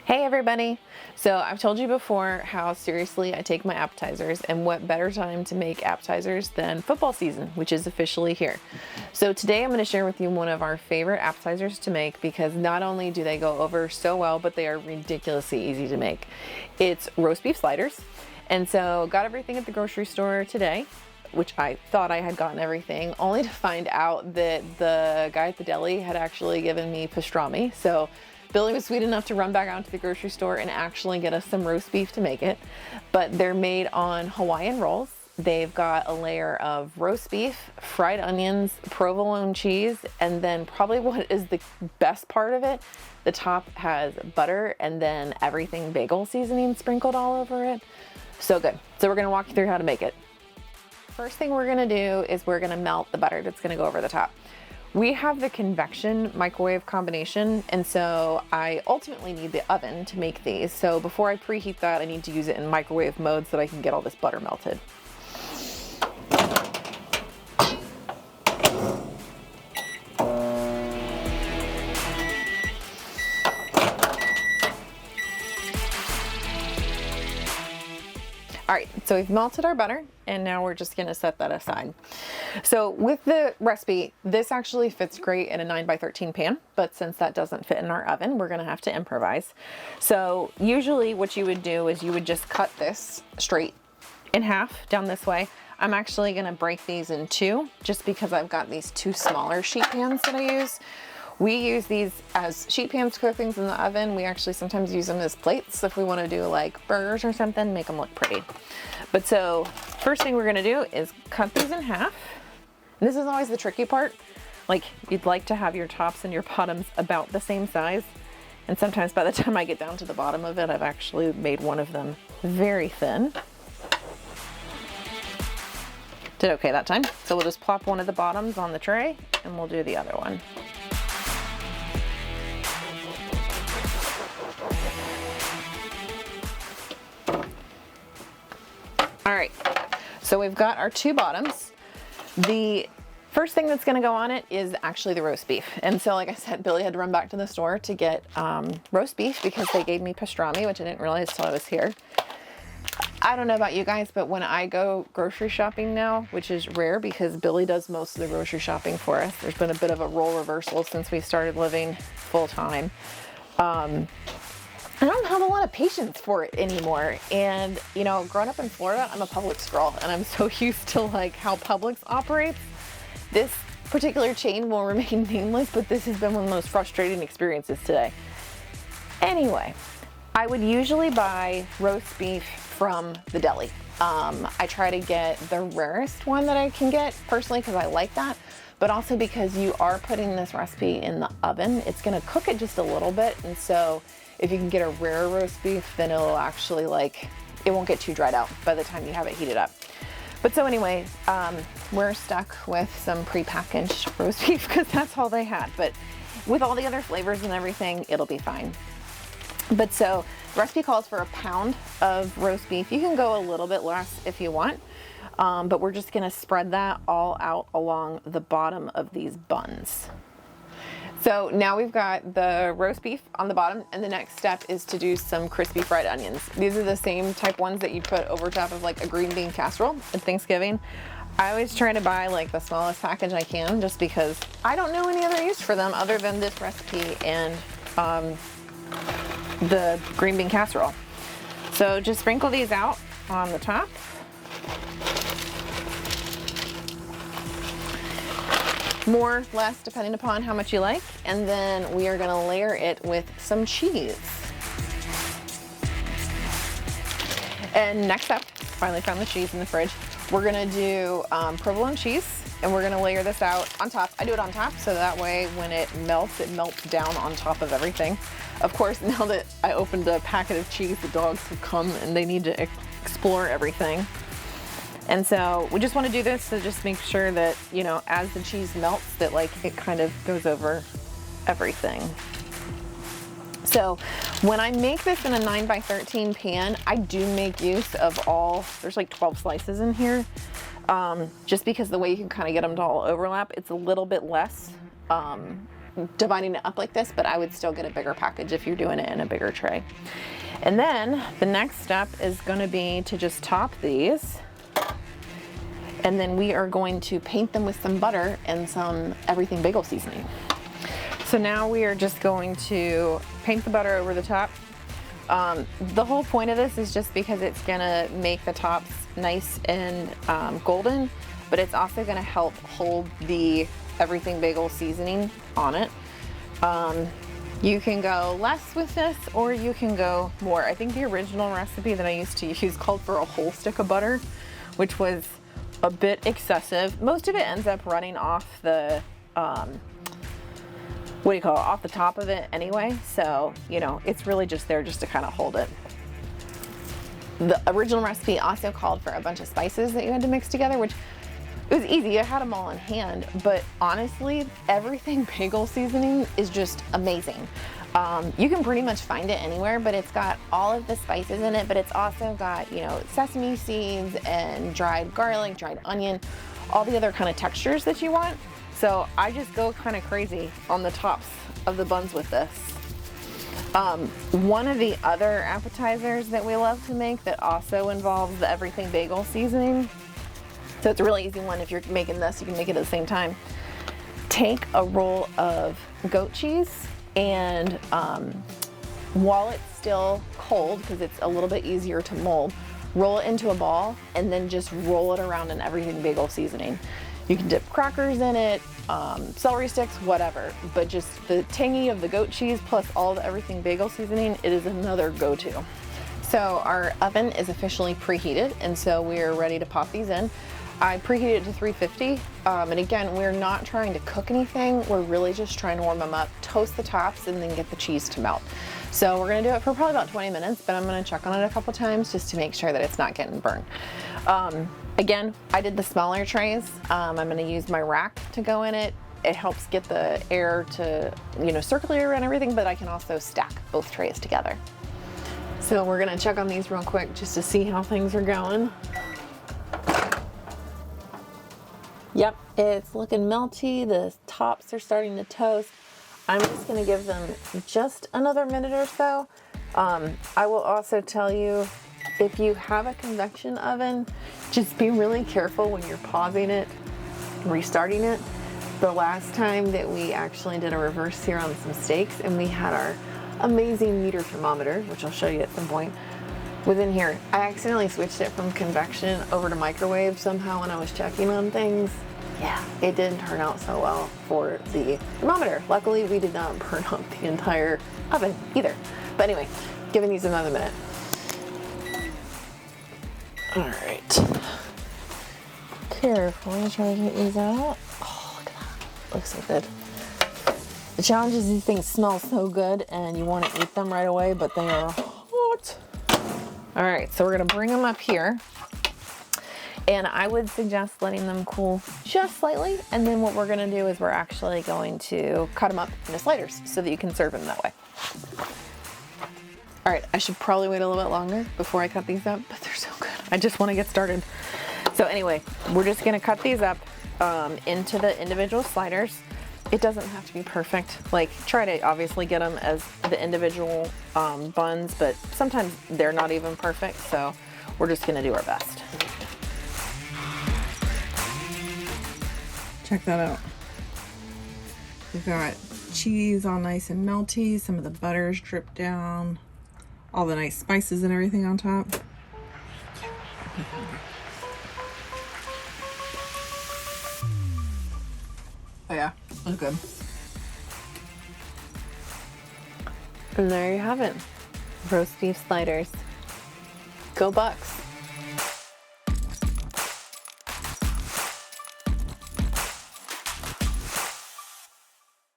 Hey everybody! So I've told you before how seriously I take my appetizers, and what better time to make appetizers than football season, which is officially here. So today I'm going to share with you one of our favorite appetizers to make because not only do they go over so well, but they are ridiculously easy to make. It's roast beef sliders, and so got everything at the grocery store today, which I thought I had gotten everything, only to find out that the guy at the deli had actually given me pastrami. So Billy was sweet enough to run back out to the grocery store and actually get us some roast beef to make it. But they're made on Hawaiian rolls. They've got a layer of roast beef, fried onions, provolone cheese, and then probably what is the best part of it, the top has butter and then everything bagel seasoning sprinkled all over it. So good. So we're gonna walk you through how to make it. First thing we're gonna do is we're gonna melt the butter that's gonna go over the top. We have the convection microwave combination, and so I ultimately need the oven to make these. So before I preheat that, I need to use it in microwave mode so that I can get all this butter melted. All right, so we've melted our butter and now we're just gonna set that aside. So with the recipe, this actually fits great in a 9x13 pan, but since that doesn't fit in our oven, we're gonna have to improvise. So usually what you would do is you would just cut this straight in half down this way. I'm actually gonna break these in two just because I've got these two smaller sheet pans that I use. We use these as sheet pans to cook things in the oven. We actually sometimes use them as plates if we want to do like burgers or something, make them look pretty. But so first thing we're going to do is cut these in half. And this is always the tricky part. Like you'd like to have your tops and your bottoms about the same size. And sometimes by the time I get down to the bottom of it, I've actually made one of them very thin. Did okay that time. So we'll just plop one of the bottoms on the tray and we'll do the other one. All right, so we've got our two bottoms. The first thing that's gonna go on it is actually the roast beef. And so like I said, Billy had to run back to the store to get roast beef because they gave me pastrami, which I didn't realize till I was here. I don't know about you guys, but when I go grocery shopping now, which is rare because Billy does most of the grocery shopping for us, there's been a bit of a role reversal since we started living full time. I don't have a lot of patience for it anymore. And you know, growing up in Florida, I'm a Publix girl and I'm so used to like how Publix operates. This particular chain will remain nameless, but this has been one of the most frustrating experiences today. Anyway, I would usually buy roast beef from the deli. I try to get the rarest one that I can get personally because I like that, but also because you are putting this recipe in the oven, it's gonna cook it just a little bit. And so if you can get a rare roast beef, then it'll actually it won't get too dried out by the time you have it heated up. But so anyway, we're stuck with some prepackaged roast beef because that's all they had. But with all the other flavors and everything, it'll be fine. But so the recipe calls for a pound of roast beef. You can go a little bit less if you want, but we're just gonna spread that all out along the bottom of these buns. So now we've got the roast beef on the bottom, and the next step is to do some crispy fried onions. These are the same type ones that you put over top of like a green bean casserole at Thanksgiving. I always try to buy like the smallest package I can just because I don't know any other use for them other than this recipe and the green bean casserole. So just sprinkle these out on the top. More, less, depending upon how much you like. And then we are gonna layer it with some cheese. And next up, finally found the cheese in the fridge. We're gonna do provolone cheese, and we're gonna layer this out on top. I do it on top, so that way when it melts down on top of everything. Of course, now that I opened a packet of cheese, the dogs have come and they need to explore everything. And so we just want to do this to just make sure that, you know, as the cheese melts, that like it kind of goes over everything. So when I make this in a 9x13 pan, I do make use of there's like 12 slices in here. Just because the way you can kind of get them to all overlap, it's a little bit less dividing it up like this, but I would still get a bigger package if you're doing it in a bigger tray. And then the next step is going to be to just top these. And then we are going to paint them with some butter and some everything bagel seasoning. So now we are just going to paint the butter over the top. The whole point of this is just because it's gonna make the tops nice and golden, but it's also gonna help hold the everything bagel seasoning on it. You can go less with this or you can go more. I think the original recipe that I used to use called for a whole stick of butter, which was a bit excessive. Most of it ends up running off the off the top of it anyway. So, you know, it's really just there just to kind of hold it. The original recipe also called for a bunch of spices that you had to mix together, which it was easy. I had them all in hand, but honestly, everything bagel seasoning is just amazing. You can pretty much find it anywhere, but it's got all of the spices in it, but it's also got, you know, sesame seeds and dried garlic, dried onion, all the other kind of textures that you want. So I just go kind of crazy on the tops of the buns with this. One of the other appetizers that we love to make that also involves the everything bagel seasoning, so it's a really easy one. If you're making this, you can make it at the same time. Take a roll of goat cheese and while it's still cold, because it's a little bit easier to mold, roll it into a ball and then just roll it around in everything bagel seasoning. You can dip crackers in it, celery sticks, whatever, but just the tangy of the goat cheese plus all the everything bagel seasoning, it is another go-to. So our oven is officially preheated, and so we're ready to pop these in. I preheated it to 350, and again, we're not trying to cook anything. We're really just trying to warm them up, toast the tops, and then get the cheese to melt. So we're gonna do it for probably about 20 minutes, but I'm gonna check on it a couple times just to make sure that it's not getting burned. Again, I did the smaller trays. I'm gonna use my rack to go in it. It helps get the air to, you know, circulate around everything, but I can also stack both trays together. So we're gonna check on these real quick just to see how things are going. Yep, it's looking melty. The tops are starting to toast. I'm just gonna give them just another minute or so. I will also tell you, if you have a convection oven, just be really careful when you're pausing it, restarting it. The last time that we actually did a reverse sear on some steaks and we had our amazing meter thermometer, which I'll show you at some point, was in here. I accidentally switched it from convection over to microwave somehow when I was checking on things. Yeah, it didn't turn out so well for the thermometer. Luckily, we did not burn up the entire oven either. But anyway, giving these another minute. All right. Carefully try to get these out. Oh, look at that. Looks so good. The challenge is these things smell so good and you want to eat them right away, but they are hot. All right, so we're gonna bring them up here. And I would suggest letting them cool just slightly. And then what we're gonna do is we're actually going to cut them up into sliders so that you can serve them that way. All right, I should probably wait a little bit longer before I cut these up, but they're so good. I just wanna get started. So anyway, we're just gonna cut these up into the individual sliders. It doesn't have to be perfect. Like, try to obviously get them as the individual buns, but sometimes they're not even perfect. So we're just gonna do our best. Check that out. We've got cheese all nice and melty, some of the butter's dripped down, all the nice spices and everything on top. Oh yeah, that's good. And there you have it. Roast beef sliders. Go Bucks.